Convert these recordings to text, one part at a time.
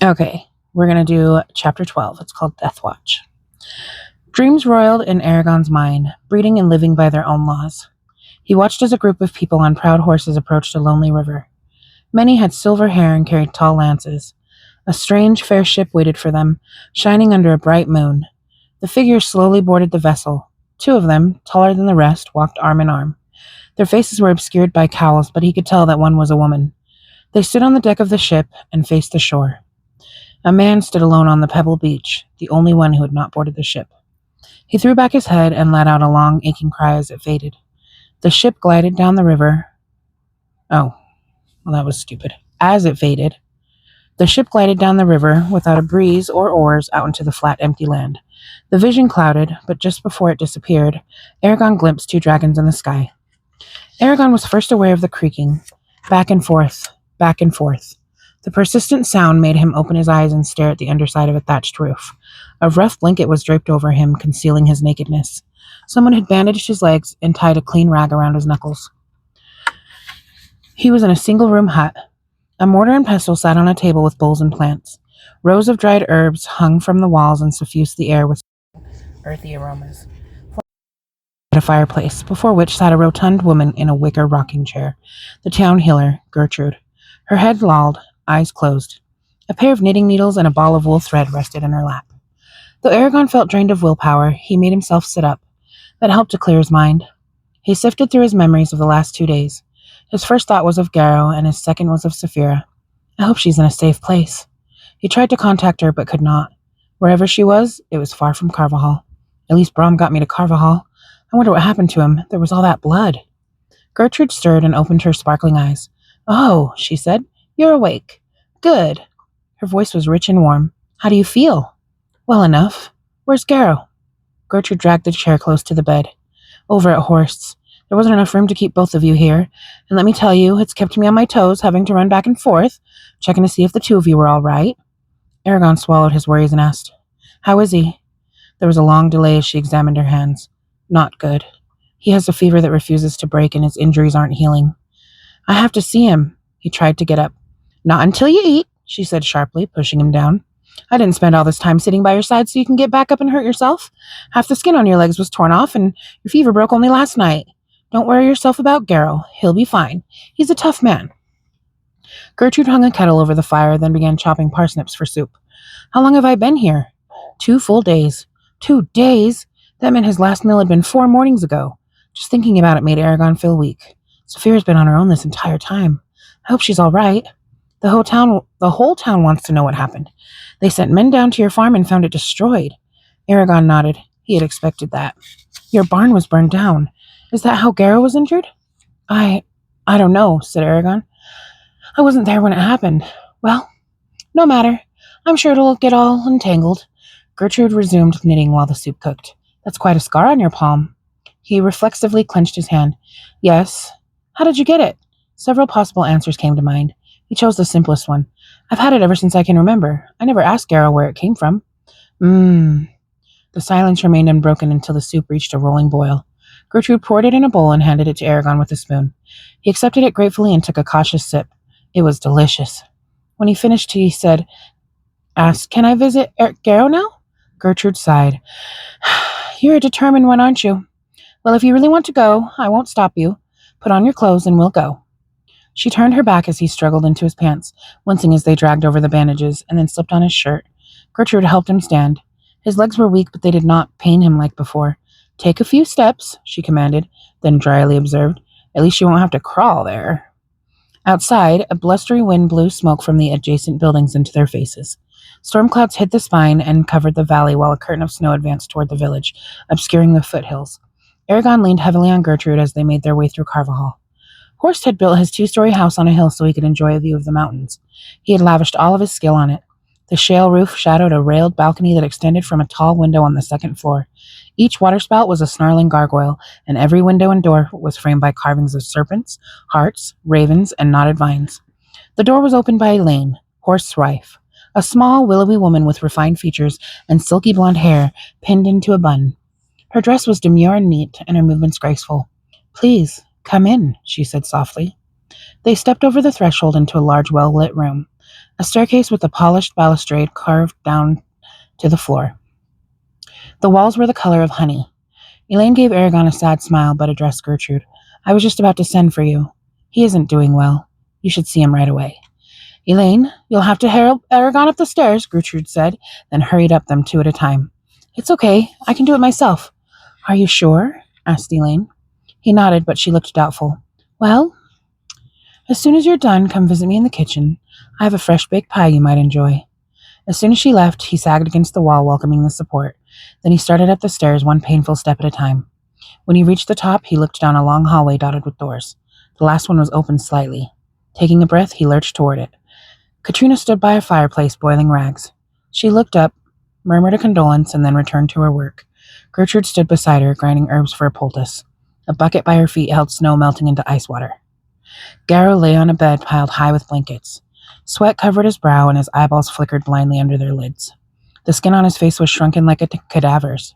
Okay, we're going to do Chapter 12. It's called Deathwatch. Dreams roiled in Eragon's mind, breeding and living by their own laws. He watched as a group of people on proud horses approached a lonely river. Many had silver hair and carried tall lances. A strange, fair ship waited for them, shining under a bright moon. The figures slowly boarded the vessel. Two of them, taller than the rest, walked arm in arm. Their faces were obscured by cowls, but he could tell that one was a woman. They stood on the deck of the ship and faced the shore. A man stood alone on the pebble beach, the only one who had not boarded the ship. He threw back his head and let out a long, aching cry as it faded. The ship glided down the river. Oh, well, that was stupid. As it faded, the ship glided down the river without a breeze or oars out into the flat, empty land. The vision clouded, but just before it disappeared, Eragon glimpsed two dragons in the sky. Eragon was first aware of the creaking, back and forth, back and forth. The persistent sound made him open his eyes and stare at the underside of a thatched roof. A rough blanket was draped over him, concealing his nakedness. Someone had bandaged his legs and tied a clean rag around his knuckles. He was in a single-room hut. A mortar and pestle sat on a table with bowls and plants. Rows of dried herbs hung from the walls and suffused the air with earthy aromas. At a fireplace, before which sat a rotund woman in a wicker rocking chair, the town healer, Gertrude. Her head lolled, eyes closed. A pair of knitting needles and a ball of wool thread rested in her lap. Though Eragon felt drained of willpower, he made himself sit up. That helped to clear his mind. He sifted through his memories of the last 2 days. His first thought was of Garrow, and his second was of Saphira. I hope she's in a safe place. He tried to contact her, but could not. Wherever she was, it was far from Carvajal. At least Brom got me to Carvajal. I wonder what happened to him. There was all that blood. Gertrude stirred and opened her sparkling eyes. Oh, she said. You're awake. Good. Her voice was rich and warm. How do you feel? Well enough. Where's Garrow? Gertrude dragged the chair close to the bed. Over at Horst's. There wasn't enough room to keep both of you here. And let me tell you, it's kept me on my toes, having to run back and forth, checking to see if the two of you were all right. Eragon swallowed his worries and asked, How is he? There was a long delay as she examined her hands. Not good. He has a fever that refuses to break, and his injuries aren't healing. I have to see him. He tried to get up. Not until you eat, she said sharply, pushing him down. I didn't spend all this time sitting by your side so you can get back up and hurt yourself. Half the skin on your legs was torn off, and your fever broke only last night. Don't worry yourself about Garrow. He'll be fine. He's a tough man. Gertrude hung a kettle over the fire, then began chopping parsnips for soup. How long have I been here? 2 full days. 2 days? That meant his last meal had been 4 mornings ago. Just thinking about it made Eragon feel weak. Saphira's been on her own this entire time. I hope she's all right. The whole town wants to know what happened. They sent men down to your farm and found it destroyed. Eragon nodded. He had expected that. Your barn was burned down. Is that how Garrow was injured? I don't know, said Eragon. I wasn't there when it happened. Well, no matter. I'm sure it'll get all untangled. Gertrude resumed knitting while the soup cooked. That's quite a scar on your palm. He reflexively clenched his hand. Yes. How did you get it? Several possible answers came to mind. He chose the simplest one. I've had it ever since I can remember. I never asked Garrow where it came from. The silence remained unbroken until the soup reached a rolling boil. Gertrude poured it in a bowl and handed it to Eragon with a spoon. He accepted it gratefully and took a cautious sip. It was delicious. When he finished, he asked, Can I visit Garrow now? Gertrude sighed. You're a determined one, aren't you? Well, if you really want to go, I won't stop you. Put on your clothes and we'll go. She turned her back as he struggled into his pants, wincing as they dragged over the bandages, and then slipped on his shirt. Gertrude helped him stand. His legs were weak, but they did not pain him like before. Take a few steps, she commanded, then dryly observed. At least you won't have to crawl there. Outside, a blustery wind blew smoke from the adjacent buildings into their faces. Storm clouds hid the spine and covered the valley while a curtain of snow advanced toward the village, obscuring the foothills. Eragon leaned heavily on Gertrude as they made their way through Carvajal. Horst had built his 2-story house on a hill so he could enjoy a view of the mountains. He had lavished all of his skill on it. The shale roof shadowed a railed balcony that extended from a tall window on the second floor. Each waterspout was a snarling gargoyle, and every window and door was framed by carvings of serpents, hearts, ravens, and knotted vines. The door was opened by Elaine, Horst's wife, a small, willowy woman with refined features and silky blonde hair pinned into a bun. Her dress was demure and neat, and her movements graceful. Please, come in, she said softly. They stepped over the threshold into a large, well-lit room. a staircase with a polished balustrade carved down to the floor. The walls were the color of honey. Elaine gave Eragon a sad smile, but addressed Gertrude. I was just about to send for you. He isn't doing well. You should see him right away. Elaine, you'll have to herald Eragon up the stairs, Gertrude said, then hurried up them 2 at a time. It's okay. I can do it myself. Are you sure? Asked Elaine. He nodded, but she looked doubtful. Well, as soon as you're done, come visit me in the kitchen. I have a fresh baked pie you might enjoy. As soon as she left, he sagged against the wall, welcoming the support. Then he started up the stairs, one painful step at a time. When he reached the top, he looked down a long hallway dotted with doors. The last one was open slightly. Taking a breath, he lurched toward it. Katrina stood by a fireplace, boiling rags. She looked up, murmured a condolence, and then returned to her work. Gertrude stood beside her, grinding herbs for a poultice. A bucket by her feet held snow melting into ice water. Garrow lay on a bed piled high with blankets. Sweat covered his brow, and his eyeballs flickered blindly under their lids. The skin on his face was shrunken like a cadaver's.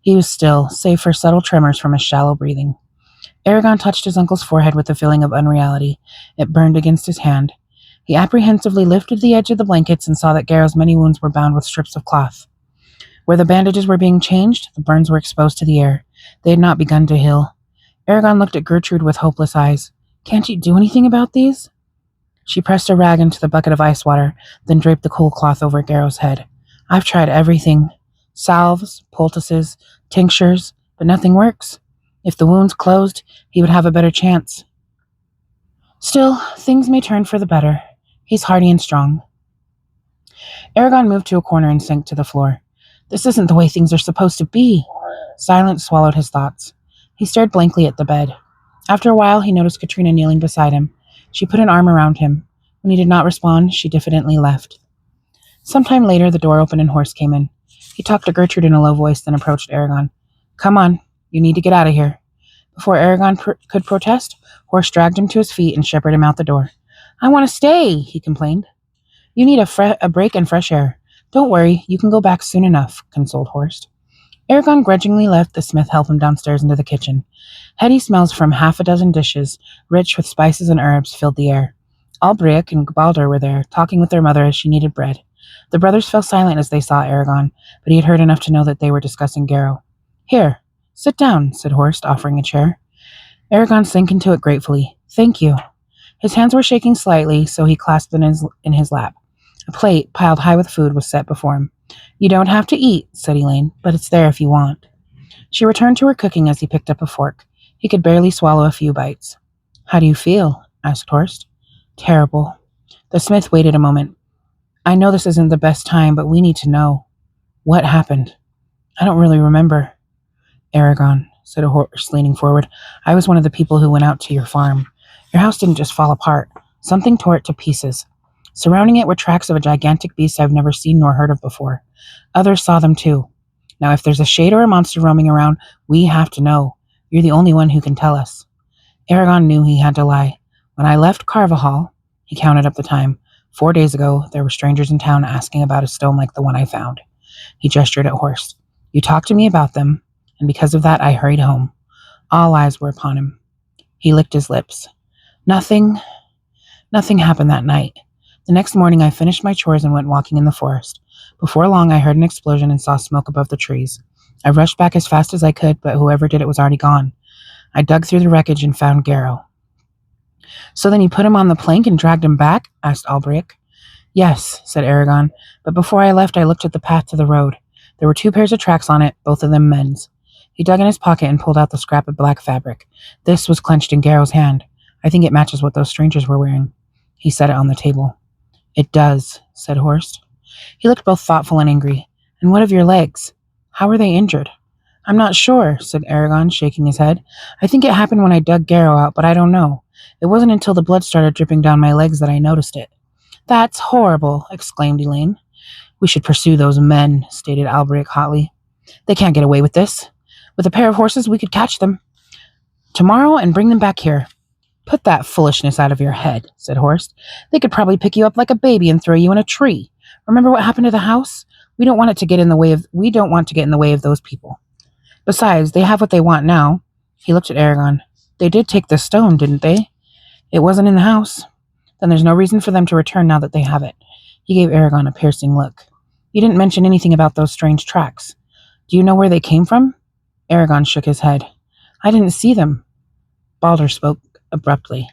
He was still, save for subtle tremors from his shallow breathing. Eragon touched his uncle's forehead with a feeling of unreality. It burned against his hand. He apprehensively lifted the edge of the blankets and saw that Garrow's many wounds were bound with strips of cloth. Where the bandages were being changed, the burns were exposed to the air. They had not begun to heal. Eragon looked at Gertrude with hopeless eyes. Can't you do anything about these? She pressed a rag into the bucket of ice water, then draped the cool cloth over Garrow's head. I've tried everything. Salves, poultices, tinctures, but nothing works. If the wound's closed, he would have a better chance. Still, things may turn for the better. He's hardy and strong. Eragon moved to a corner and sank to the floor. This isn't the way things are supposed to be. Silence swallowed his thoughts. He stared blankly at the bed. After a while, he noticed Katrina kneeling beside him. She put an arm around him. When he did not respond, she diffidently left. Sometime later, the door opened and Horst came in. He talked to Gertrude in a low voice, then approached Eragon. Come on, you need to get out of here. Before Eragon could protest, Horst dragged him to his feet and shepherded him out the door. I want to stay, he complained. You need a break and fresh air. Don't worry, you can go back soon enough, consoled Horst. Eragon grudgingly let the smith help him downstairs into the kitchen. Heady smells from half a dozen dishes, rich with spices and herbs, filled the air. Albrecht and Baldur were there, talking with their mother as she kneaded bread. The brothers fell silent as they saw Eragon, but he had heard enough to know that they were discussing Garrow. Here, sit down, said Horst, offering a chair. Eragon sank into it gratefully. Thank you. His hands were shaking slightly, so he clasped them in his lap. A plate, piled high with food, was set before him. You don't have to eat, said Elaine, but it's there if you want. She returned to her cooking as he picked up a fork. He could barely swallow a few bites. How do you feel? Asked Horst. Terrible. The smith waited a moment. I know this isn't the best time, but we need to know. What happened? I don't really remember. Eragon, said Horst, leaning forward. I was one of the people who went out to your farm. Your house didn't just fall apart. Something tore it to pieces. Surrounding it were tracks of a gigantic beast I've never seen nor heard of before. Others saw them too. Now, if there's a shade or a monster roaming around, we have to know. You're the only one who can tell us. Eragon knew he had to lie. When I left Carvajal, he counted up the time. 4 days ago, there were strangers in town asking about a stone like the one I found. He gestured at Horst. You talked to me about them, and because of that, I hurried home. All eyes were upon him. He licked his lips. Nothing happened that night. The next morning, I finished my chores and went walking in the forest. Before long, I heard an explosion and saw smoke above the trees. I rushed back as fast as I could, but whoever did it was already gone. I dug through the wreckage and found Garrow. So then you put him on the plank and dragged him back? Asked Albrecht. Yes, said Eragon, but before I left, I looked at the path to the road. There were 2 pairs of tracks on it, both of them men's. He dug in his pocket and pulled out the scrap of black fabric. This was clenched in Garrow's hand. I think it matches what those strangers were wearing. He set it on the table. It does, said Horst. He looked both thoughtful and angry. And what of your legs? How were they injured? I'm not sure, said Eragon, shaking his head. I think it happened when I dug Garrow out, but I don't know. It wasn't until the blood started dripping down my legs that I noticed it. That's horrible, exclaimed Elaine. We should pursue those men, stated Albrecht hotly. They can't get away with this. With a pair of horses, we could catch them tomorrow and bring them back here. Put that foolishness out of your head, said Horst. They could probably pick you up like a baby and throw you in a tree. Remember what happened to the house? We don't want to get in the way of those people. Besides, they have what they want now. He looked at Eragon. They did take the stone, didn't they? It wasn't in the house. Then there's no reason for them to return now that they have it. He gave Eragon a piercing look. You didn't mention anything about those strange tracks. Do you know where they came from? Eragon shook his head. I didn't see them. Balder spoke abruptly.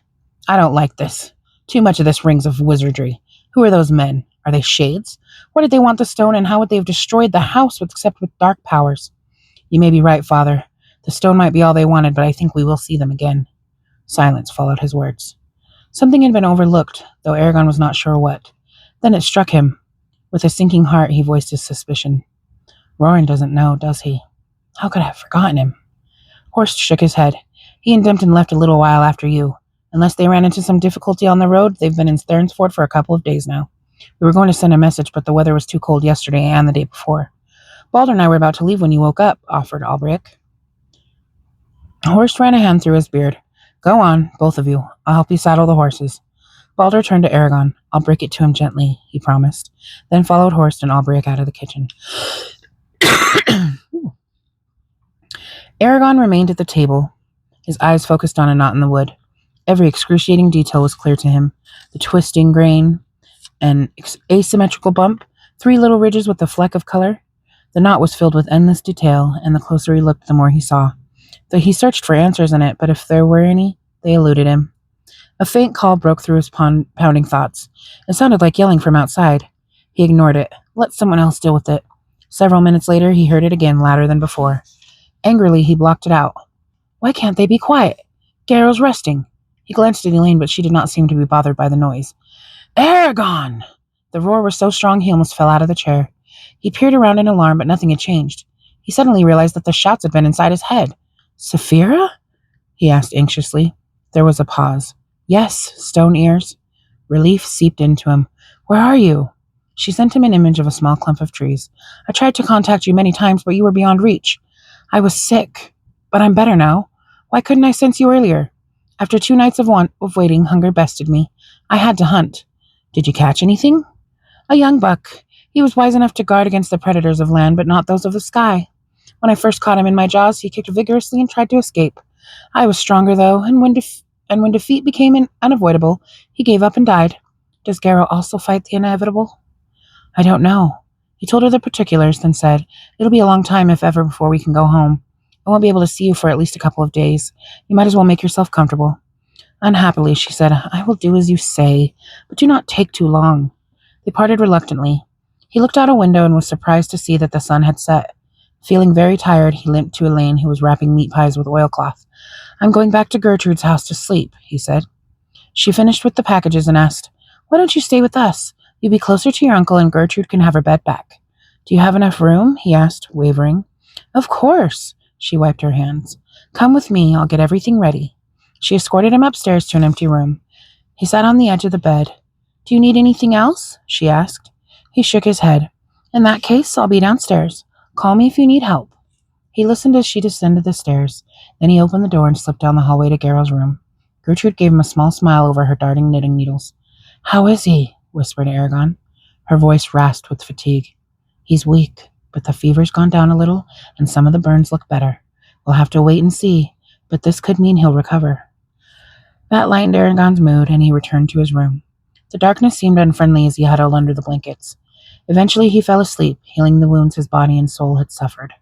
I don't like this. Too much of this rings of wizardry. Who are those men? Are they shades? Where did they want the stone, and how would they have destroyed the house except with dark powers? You may be right, Father. The stone might be all they wanted, but I think we will see them again. Silence followed his words. Something had been overlooked, though Eragon was not sure what. Then it struck him. With a sinking heart, he voiced his suspicion. Roran doesn't know, does he? How could I have forgotten him? Horst shook his head. He and Dempton left a little while after you. Unless they ran into some difficulty on the road, they've been in Thurnsford for a couple of days now. We were going to send a message, but the weather was too cold yesterday and the day before. Balder and I were about to leave when you woke up, offered Albrecht. Horst ran a hand through his beard. Go on, both of you. I'll help you saddle the horses. Balder turned to Eragon. I'll break it to him gently, he promised, then followed Horst and Albrecht out of the kitchen. Eragon remained at the table, his eyes focused on a knot in the wood. Every excruciating detail was clear to him. The twisting grain, an asymmetrical bump, 3 little ridges with a fleck of color. The knot was filled with endless detail, and the closer he looked, the more he saw. Though he searched for answers in it, but if there were any, they eluded him. A faint call broke through his pounding thoughts. It sounded like yelling from outside. He ignored it. Let someone else deal with it. Several minutes later, he heard it again, louder than before. Angrily, he blocked it out. Why can't they be quiet? Garrow's resting. He glanced at Elaine, but she did not seem to be bothered by the noise. Eragon! The roar was so strong he almost fell out of the chair. He peered around in alarm, but nothing had changed. He suddenly realized that the shouts had been inside his head. Saphira? He asked anxiously. There was a pause. Yes, stone ears. Relief seeped into him. Where are you? She sent him an image of a small clump of trees. I tried to contact you many times, but you were beyond reach. I was sick, but I'm better now. Why couldn't I sense you earlier? After 2 nights of waiting, hunger bested me. I had to hunt. Did you catch anything? A young buck. He was wise enough to guard against the predators of land, but not those of the sky. When I first caught him in my jaws, he kicked vigorously and tried to escape. I was stronger, though, and when defeat became unavoidable, he gave up and died. Does Garrow also fight the inevitable? I don't know. He told her the particulars, then said, It'll be a long time, if ever, before we can go home. I won't be able to see you for at least a couple of days. You might as well make yourself comfortable. Unhappily, she said, I will do as you say, but do not take too long. They parted reluctantly. He looked out a window and was surprised to see that the sun had set. Feeling very tired, he limped to Elaine, who was wrapping meat pies with oilcloth. I'm going back to Gertrude's house to sleep, he said. She finished with the packages and asked, Why don't you stay with us? You'll be closer to your uncle and Gertrude can have her bed back. Do you have enough room? He asked, wavering. Of course. She wiped her hands. Come with me, I'll get everything ready. She escorted him upstairs to an empty room. He sat on the edge of the bed. Do you need anything else? She asked. He shook his head. In that case, I'll be downstairs. Call me if you need help. He listened as she descended the stairs. Then he opened the door and slipped down the hallway to Garrow's room. Gertrude gave him a small smile over her darting knitting needles. How is he? Whispered Eragon. Her voice rasped with fatigue. He's weak, but the fever's gone down a little, and some of the burns look better. We'll have to wait and see, but this could mean he'll recover. That lightened Eragon's mood, and he returned to his room. The darkness seemed unfriendly as he huddled under the blankets. Eventually he fell asleep, healing the wounds his body and soul had suffered.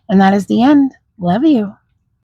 And that is the end. Love you.